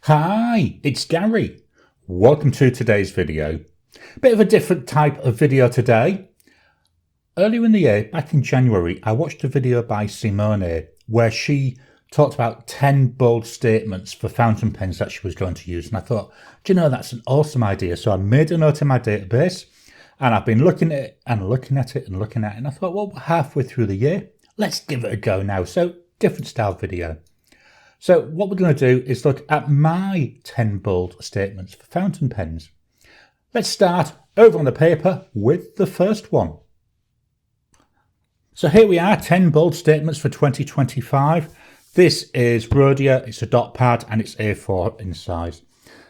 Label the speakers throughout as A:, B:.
A: Hi, it's Gary. Welcome to today's video. Bit of a different type of video today. Earlier in the year, back in January, I watched a video by Simone where she talked about 10 bold statements for fountain pens that she was going to use. And I thought, do you know, that's an awesome idea. So I made a note in my database and I've been looking at it and looking at it and looking at it. And I thought, well, we're halfway through the year. Let's give it a go now. So different style video. So what we're going to do is look at my 10 bold statements for fountain pens. Let's start over on the paper with the first one. So here we are, 10 bold statements for 2025. This is Rhodia, it's a dot pad and it's A4 in size.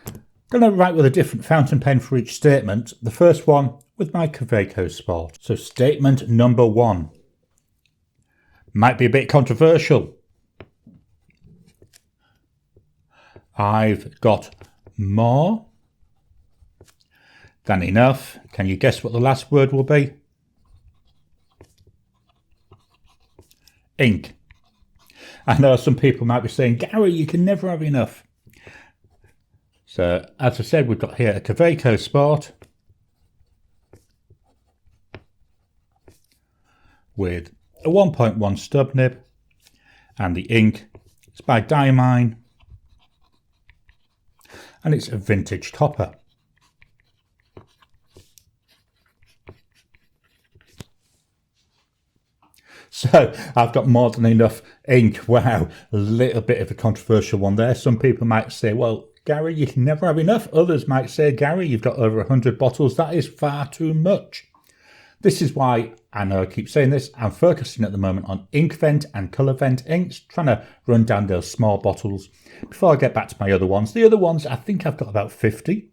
A: I'm going to write with a different fountain pen for each statement. The first one with my Kaweco Sport. So statement number 1. Might be a bit controversial. I've got more than enough. Can you guess what the last word will be? Ink. I know some people might be saying, Gary, you can never have enough. So, as I said, we've got here a Kaweco Sport with a 1.1 stub nib, and the ink is by Diamine, and it's a vintage copper. So I've got more than enough ink. Wow, a little bit of a controversial one there. Some people might say, well, Gary, you can never have enough. Others might say, Gary, you've got over 100 bottles. That is far too much. This is why, I know I keep saying this, I'm focusing at the moment on ink vent and colour vent inks, trying to run down those small bottles before I get back to my other ones. The other ones, I think I've got about 50,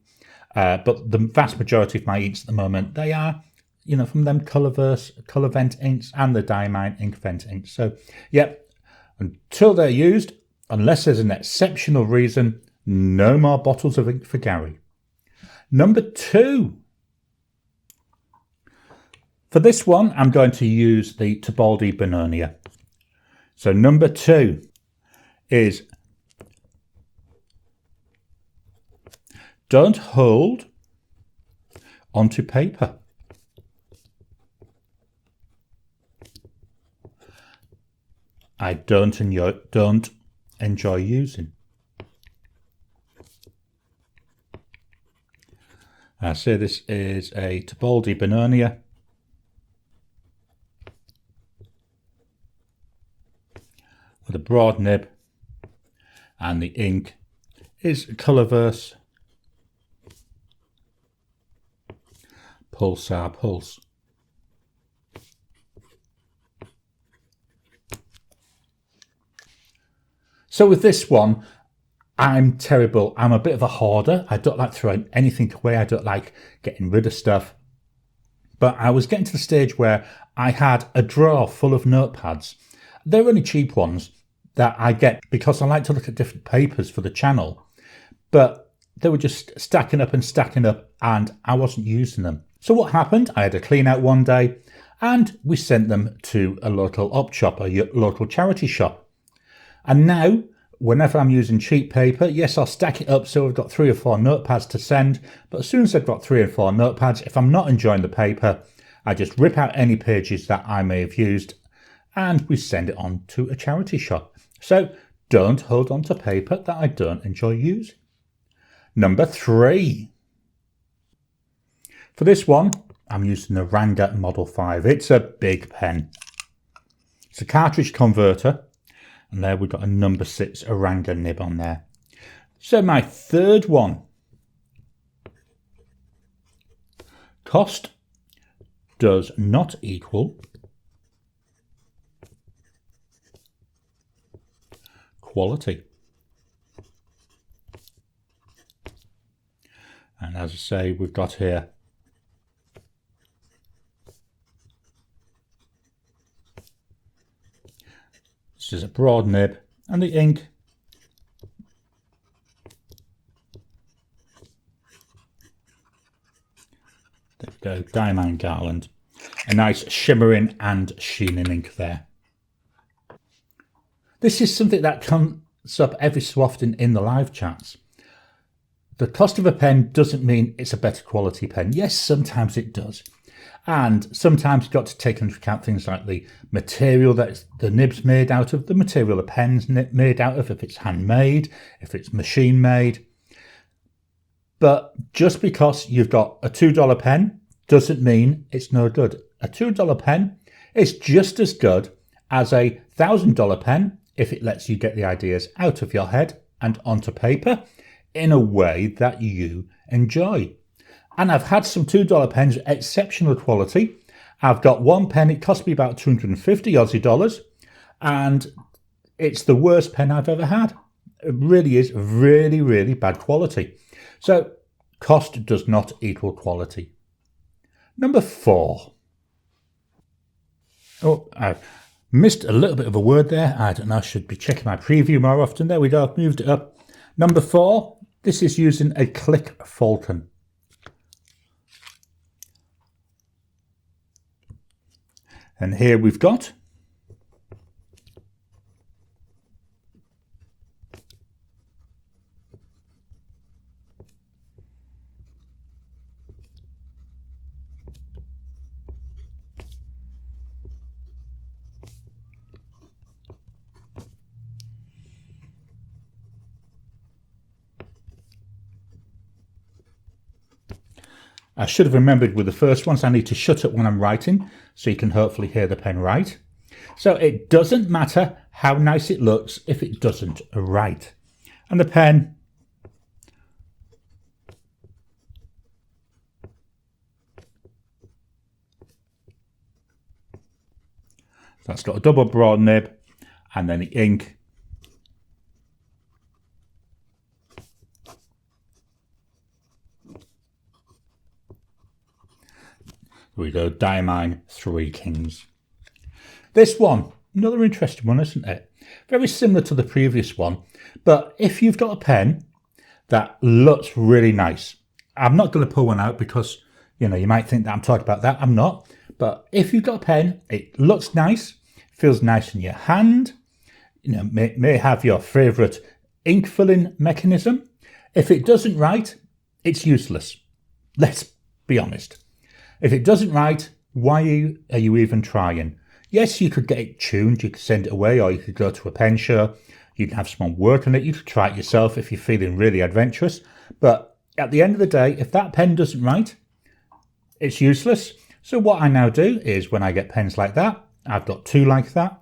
A: but the vast majority of my inks at the moment, they are, you know, from them colour vent inks and the Diamine ink vent inks. So, yep, until they're used, unless there's an exceptional reason, no more bottles of ink for Gary. Number 2. For this one, I'm going to use the Tibaldi Bononia. So number 2 is don't hold onto paper. I don't enjoy using. I say this is a Tibaldi Bononia. With a broad nib, and the ink is Colorverse Pulsar Pulse. So with this one, I'm terrible. I'm a bit of a hoarder. I don't like throwing anything away. I don't like getting rid of stuff. But I was getting to the stage where I had a drawer full of notepads. They're only cheap ones that I get because I like to look at different papers for the channel. But they were just stacking up and I wasn't using them. So what happened? I had a clean out one day and we sent them to a local op shop, a local charity shop. And now, whenever I'm using cheap paper, yes, I'll stack it up so I've got 3 or 4 notepads to send. But as soon as I've got 3 or 4 notepads, if I'm not enjoying the paper, I just rip out any pages that I may have used and we send it on to a charity shop. So don't hold on to paper that I don't enjoy using. Number 3. For this one, I'm using the Ranga Model 5. It's a big pen. It's a cartridge converter. And there we've got a number 6 Ranga nib on there. So my third one. Cost does not equal quality. And as I say, we've got here this is a broad nib and the ink there we go, Diamine Garland. A nice shimmering and sheening ink there. This is something that comes up every so often in the live chats. the cost of a pen doesn't mean it's a better quality pen. Yes, sometimes it does. And sometimes you've got to take into account things like the material that the nib's made out of, the material the pen's made out of, if it's handmade, if it's machine made. But just because you've got a $2 pen doesn't mean it's no good. A $2 pen is just as good as a $1,000 pen if it lets you get the ideas out of your head and onto paper in a way that you enjoy. And I've had some $2 pens, exceptional quality. I've got one pen, it cost me about 250 Aussie dollars, and it's the worst pen I've ever had. It really is really, really bad quality. So cost does not equal quality. Number 4. Oh, I've missed a little bit of a word there. I don't know, I should be checking my preview more often. There we go, moved it up. Number 4, this is using a click Fulton. And here we've got I should have remembered with the first ones, I need to shut up when I'm writing, so you can hopefully hear the pen write. So it doesn't matter how nice it looks if it doesn't write. And the pen, that's got a double broad nib, and then the ink Here we go, Diamine 3 Kings. This one, another interesting one, isn't it? Very similar to the previous one, but if you've got a pen that looks really nice, I'm not going to pull one out because, you know, you might think that I'm talking about that. I'm not. But if you've got a pen, it looks nice, feels nice in your hand, you know, may have your favourite ink filling mechanism. If it doesn't write, it's useless. Let's be honest. If it doesn't write, why are you even trying? Yes, you could get it tuned, you could send it away, or you could go to a pen show, you can have someone work on it, you could try it yourself if you're feeling really adventurous. But at the end of the day, if that pen doesn't write, it's useless. So what I now do is when I get pens like that, I've got 2 like that,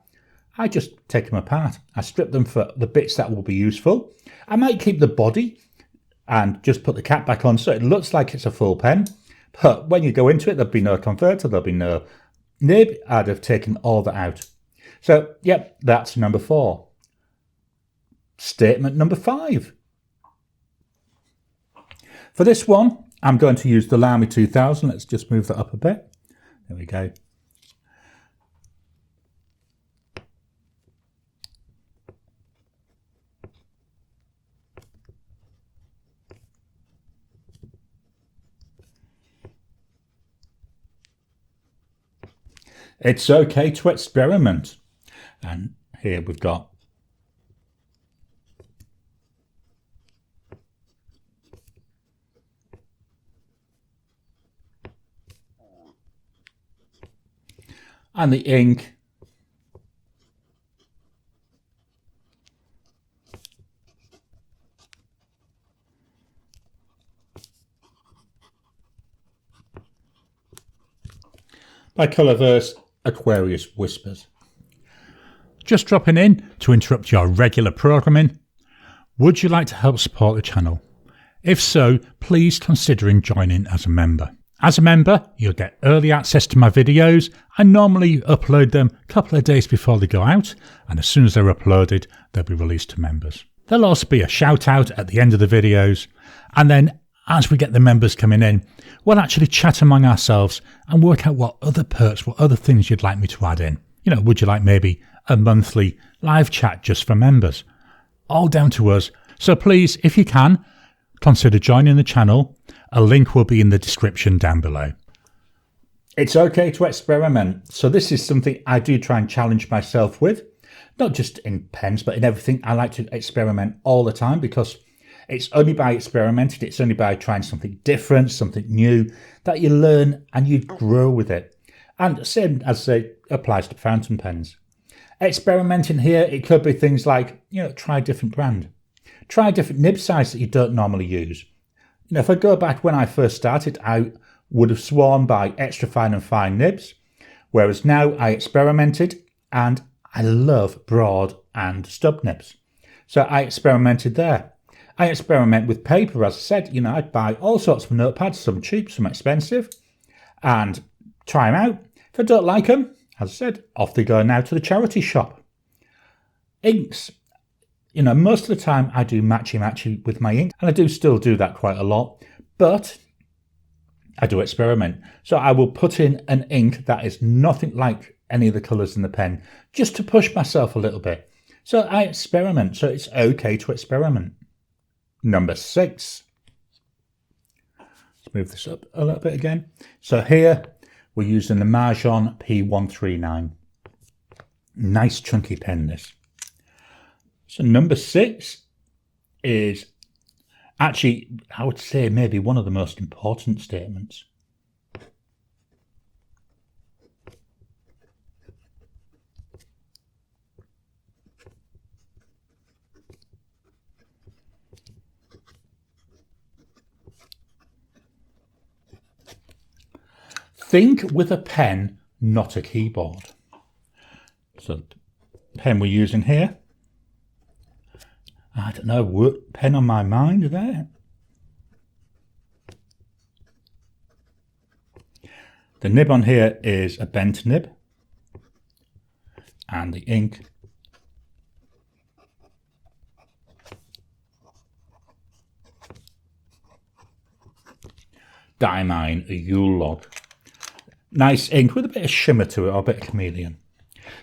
A: I just take them apart. I strip them for the bits that will be useful. I might keep the body and just put the cap back on so it looks like it's a full pen. But when you go into it, there'll be no converter, there'll be no nib. I'd have taken all that out. So, yep, that's number 4. Statement number 5. For this one, I'm going to use the Lamy 2000. Let's just move that up a bit. There we go. It's okay to experiment. And here we've got and the ink by Colourverse Aquarius Whispers. Just dropping in to interrupt your regular programming. Would you like to help support the channel? If so, please consider joining as a member. As a member, you'll get early access to my videos. I normally upload them a couple of days before they go out, and as soon as they're uploaded, they'll be released to members. There'll also be a shout out at the end of the videos, and then as we get the members coming in, we'll actually chat among ourselves and work out what other perks, what other things you'd like me to add in. You know, would you like maybe a monthly live chat just for members? All down to us. So please, if you can, consider joining the channel. A link will be in the description down below. It's okay to experiment. So this is something I do try and challenge myself with. Not just in pens, but in everything. I like to experiment all the time because It's only by experimenting, it's only by trying something different, something new, that you learn and you grow with it. And same as it applies to fountain pens. Experimenting here, it could be things like, try a different brand. Try a different nib size that you don't normally use. If I go back when I first started, I would have sworn by extra fine and fine nibs, whereas now I experimented and I love broad and stub nibs. So I experimented there. I experiment with paper, as I said. I'd buy all sorts of notepads, some cheap, some expensive, and try them out. If I don't like them, as I said, off they go now to the charity shop. Inks. Most of the time I do matchy-matchy with my ink, and I do still do that quite a lot, but I do experiment. So I will put in an ink that is nothing like any of the colours in the pen, just to push myself a little bit. So I experiment, so it's okay to experiment. Number 6. Let's move this up a little bit again. So here we're using the Mastodon P139. Nice chunky pen, this. So number 6 is actually, I would say, maybe one of the most important statements. Think with a pen, not a keyboard. So the pen we're using here, I don't know, what pen on my mind there. The nib on here is a bent nib, and the ink Diamine Yule log. Nice ink with a bit of shimmer to it, or a bit of chameleon.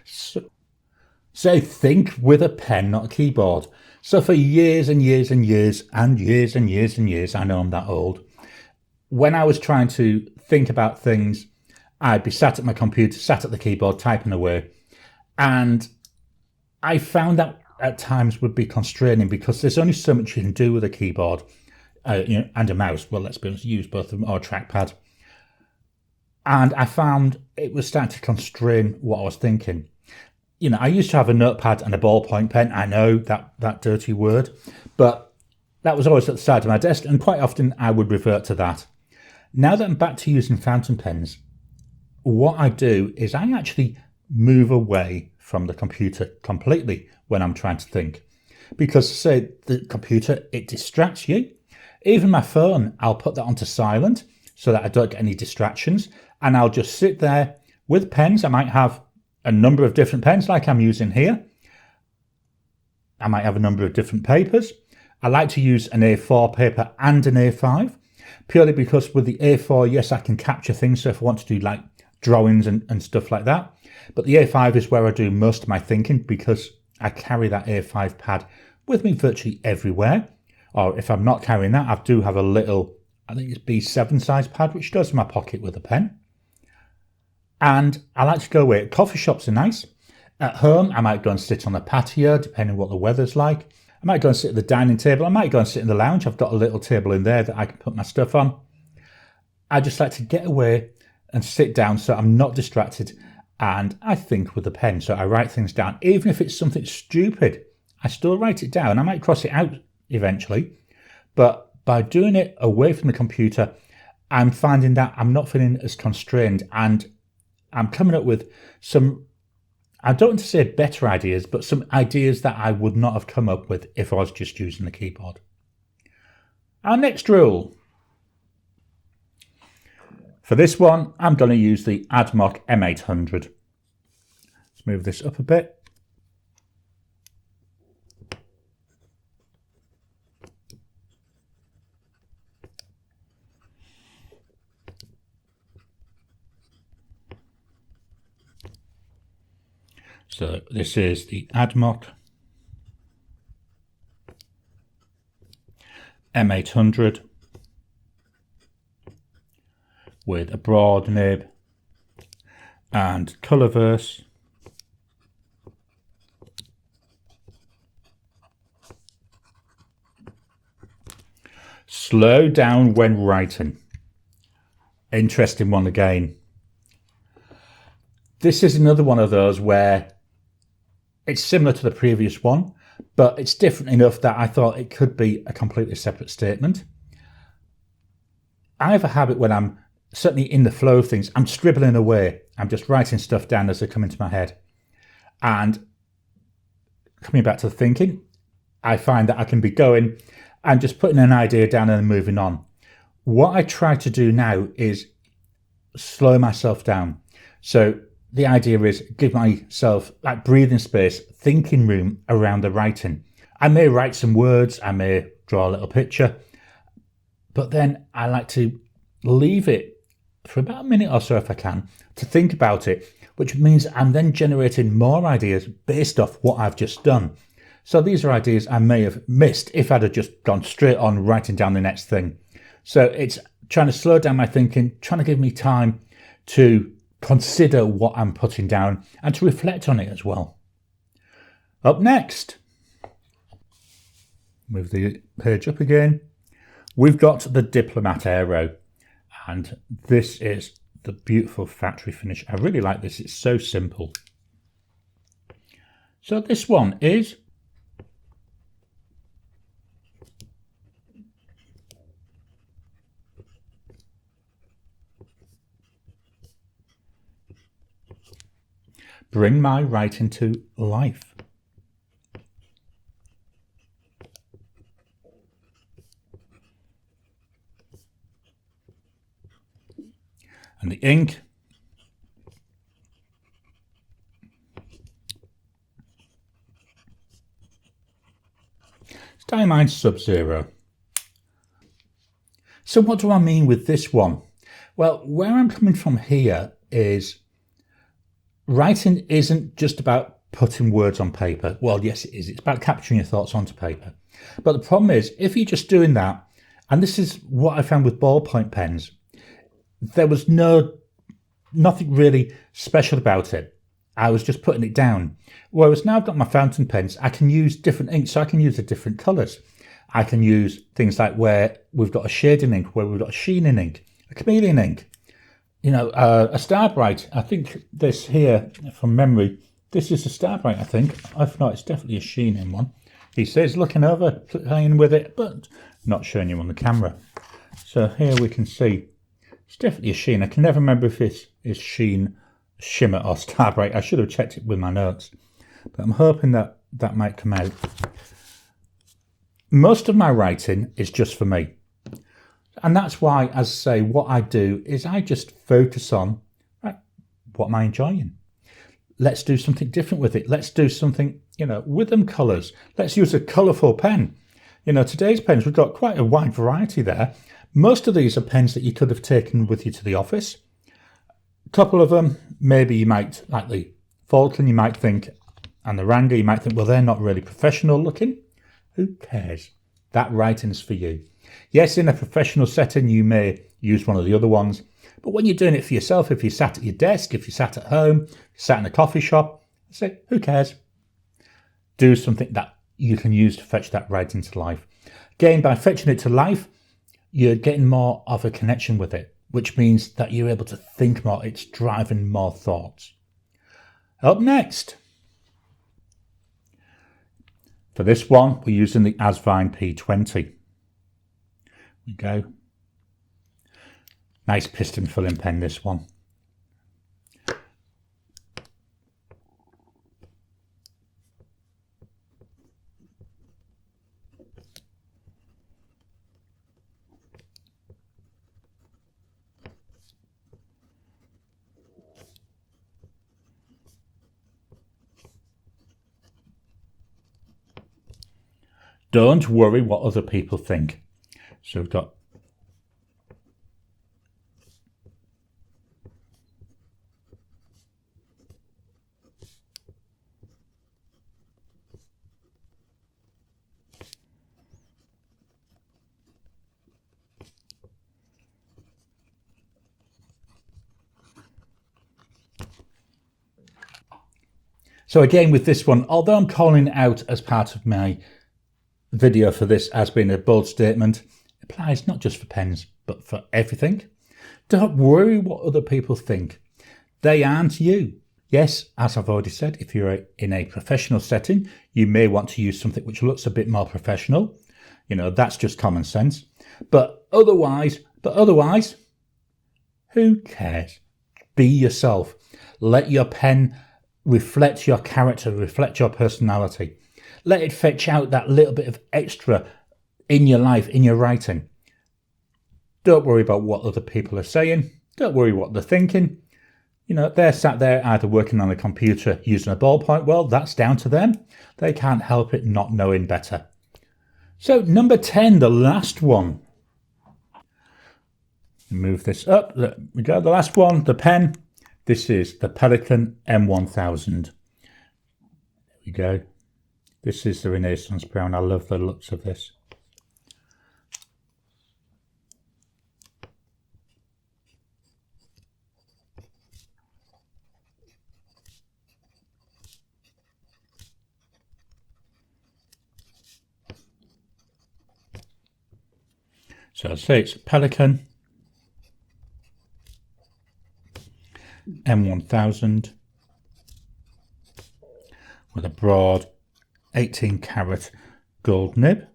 A: So think with a pen, not a keyboard. So for years and years and years and years and years and years, I know I'm that old, when I was trying to think about things, I'd be sat at my computer, sat at the keyboard, typing away. And I found that at times would be constraining because there's only so much you can do with a keyboard and a mouse. Well, let's be honest, use both of them, or a trackpad. And I found it was starting to constrain what I was thinking. I used to have a notepad and a ballpoint pen. I know that dirty word, but that was always at the side of my desk, and quite often I would revert to that. Now that I'm back to using fountain pens, what I do is I actually move away from the computer completely when I'm trying to think. Because, say, the computer, it distracts you. Even my phone, I'll put that onto silent so that I don't get any distractions, and I'll just sit there with pens. I might have a number of different pens like I'm using here. I might have a number of different papers. I like to use an A4 paper and an A5, purely because with the A4, yes, I can capture things. So if I want to do like drawings and stuff like that. But the A5 is where I do most of my thinking, because I carry that A5 pad with me virtually everywhere. Or if I'm not carrying that, I do have a little, I think it's B7 size pad, which goes in my pocket with a pen. And I like to go away. Coffee shops are nice. At home, I might go and sit on the patio, depending on what the weather's like. I might go and sit at the dining table. I might go and sit in the lounge. I've got a little table in there that I can put my stuff on. I just like to get away and sit down so I'm not distracted, and I think with a pen. So I write things down. Even if it's something stupid, I still write it down. I might cross it out eventually, but by doing it away from the computer, I'm finding that I'm not feeling as constrained, and I'm coming up with some, I don't want to say better ideas, but some ideas that I would not have come up with if I was just using the keyboard. Our next rule. For this one, I'm going to use the Admoc M800. Let's move this up a bit. So this is the Admoc M800 with a broad nib and colourverse. Slow down when writing. Interesting one again. This is another one of those where it's similar to the previous one, but it's different enough that I thought it could be a completely separate statement. I have a habit when I'm certainly in the flow of things, I'm scribbling away. I'm just writing stuff down as they come into my head. And coming back to the thinking, I find that I can be going and just putting an idea down and moving on. What I try to do now is slow myself down. So the idea is give myself like breathing space, thinking room around the writing. I may write some words, I may draw a little picture, but then I like to leave it for about a minute or so if I can to think about it, which means I'm then generating more ideas based off what I've just done. So these are ideas I may have missed if I'd have just gone straight on writing down the next thing. So it's trying to slow down my thinking, trying to give me time to consider what I'm putting down and to reflect on it as well. Up next, move the page up again. We've got the Diplomat Aero, and this is the beautiful factory finish. I really like this. It's so simple. So this one is bring my writing to life. And the ink is Diamine Sub-Zero. So what do I mean with this one? Well, where I'm coming from here is writing isn't just about putting words on paper. Well, yes, it is. It's about capturing your thoughts onto paper. But the problem is, if you're just doing that, and this is what I found with ballpoint pens, there was nothing really special about it. I was just putting it down. Whereas now I've got my fountain pens, I can use different inks, so I can use the different colours. I can use things like where we've got a shading ink, where we've got a sheening ink, a chameleon ink, you know, a Starbright. I think this here, from memory, this is a Starbright, I think. If not, it's definitely a sheening one. He says, looking over, playing with it, but not showing you on the camera. So here we can see it's definitely a sheen. I can never remember if it is sheen, shimmer or Starbright. I should have checked it with my notes, but I'm hoping that that might come out. Most of my writing is just for me. And that's why, as I say, what I do is I just focus on, right, what am I enjoying? Let's do something different with it. Let's do something, you know, with them colours. Let's use a colourful pen. You know, today's pens, we've got quite a wide variety there. Most of these are pens that you could have taken with you to the office. A couple of them, maybe you might, like the Falkland, you might think, and the Ranger, you might think, well, they're not really professional looking. Who cares? That writing's for you. Yes, in a professional setting, you may use one of the other ones, but when you're doing it for yourself, if you sat at your desk, if you sat at home, if you sat in a coffee shop, say, who cares? Do something that you can use to fetch that writing to life. Again, by fetching it to life, you're getting more of a connection with it, which means that you're able to think more. It's driving more thoughts. Up next, for this one, we're using the Asvine P20. Here we go. Nice piston filling pen, this one. Don't worry what other people think. So we've got so again with this one, although I'm calling it out as part of my video for this as being a bold statement, applies not just for pens, but for everything. Don't worry what other people think. They aren't you. Yes, as I've already said, if you're in a professional setting, you may want to use something which looks a bit more professional. That's just common sense. But otherwise, who cares? Be yourself. Let your pen reflect your character, reflect your personality. Let it fetch out that little bit of extra in your life, in your writing. Don't worry about what other people are saying. Don't worry what they're thinking. They're sat there either working on a computer using a ballpoint. Well, that's down to them. They can't help it not knowing better. So number 10, the last one. Move this up. There we go. The last one, the pen. This is the Pelikan M1000. There we go. This is the Renaissance brown. I love the looks of this. So I'd say it's a Pelikan M1000 with a broad 18 karat gold nib.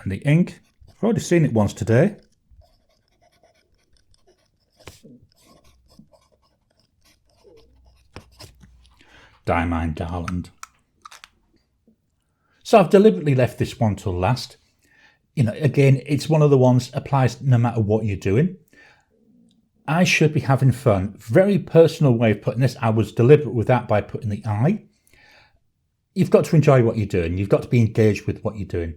A: And the ink, I've already seen it once today. Diamond Garland. So I've deliberately left this one till last. Again, it's one of the ones applies no matter what you're doing. I should be having fun. Very personal way of putting this. I was deliberate with that by putting the I. You've got to enjoy what you're doing. You've got to be engaged with what you're doing.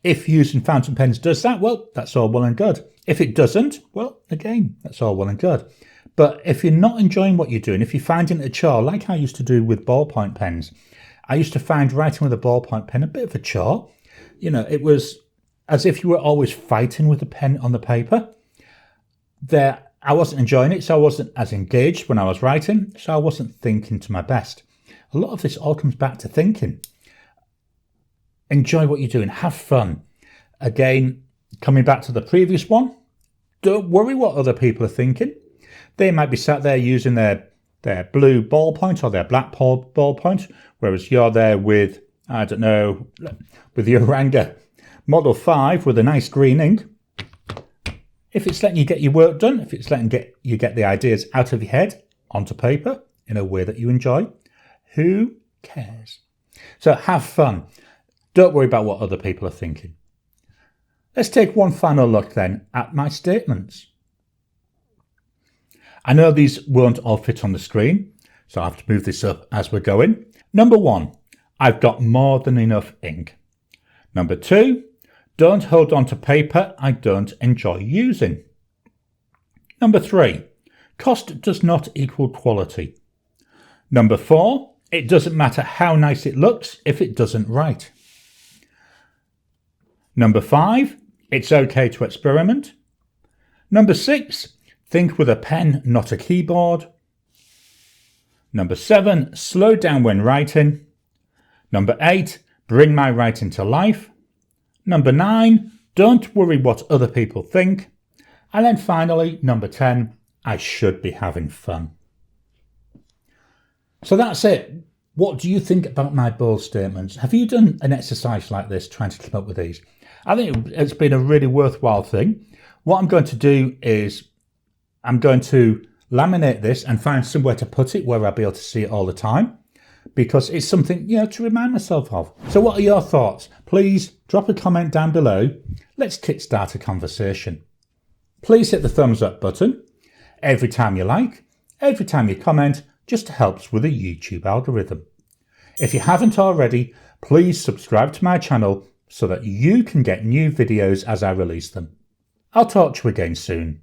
A: If using fountain pens does that, well, that's all well and good. If it doesn't, well, again, that's all well and good. But if you're not enjoying what you're doing, if you're finding it a chore, like I used to do with ballpoint pens, I used to find writing with a ballpoint pen a bit of a chore. It was as if you were always fighting with the pen on the paper. I wasn't enjoying it, so I wasn't as engaged when I was writing, so I wasn't thinking to my best. A lot of this all comes back to thinking. Enjoy what you're doing, have fun. Again, coming back to the previous one, don't worry what other people are thinking. They might be sat there using their blue ballpoint or their black ballpoint, whereas you're there with, I don't know, with your Oranga Model 5 with a nice green ink. If it's letting you get your work done, if it's letting you get the ideas out of your head onto paper in a way that you enjoy, who cares? So have fun. Don't worry about what other people are thinking. Let's take one final look then at my statements. I know these won't all fit on the screen, so I have to move this up as we're going. Number 1, I've got more than enough ink. Number 2, don't hold on to paper I don't enjoy using. Number 3, cost does not equal quality. Number 4, it doesn't matter how nice it looks if it doesn't write. Number 5, it's okay to experiment. Number 6, think with a pen, not a keyboard. Number 7, slow down when writing. Number 8, bring my writing to life. Number 9, don't worry what other people think. And then finally, number 10, I should be having fun. So that's it. What do you think about my bold statements? Have you done an exercise like this, trying to come up with these? I think it's been a really worthwhile thing. What I'm going to do is I'm going to laminate this and find somewhere to put it where I'll be able to see it all the time, because it's something, to remind myself of. So what are your thoughts? Please drop a comment down below. Let's kickstart a conversation. Please hit the thumbs up button. Every time you like, every time you comment, just helps with the YouTube algorithm. If you haven't already, please subscribe to my channel so that you can get new videos as I release them. I'll talk to you again soon.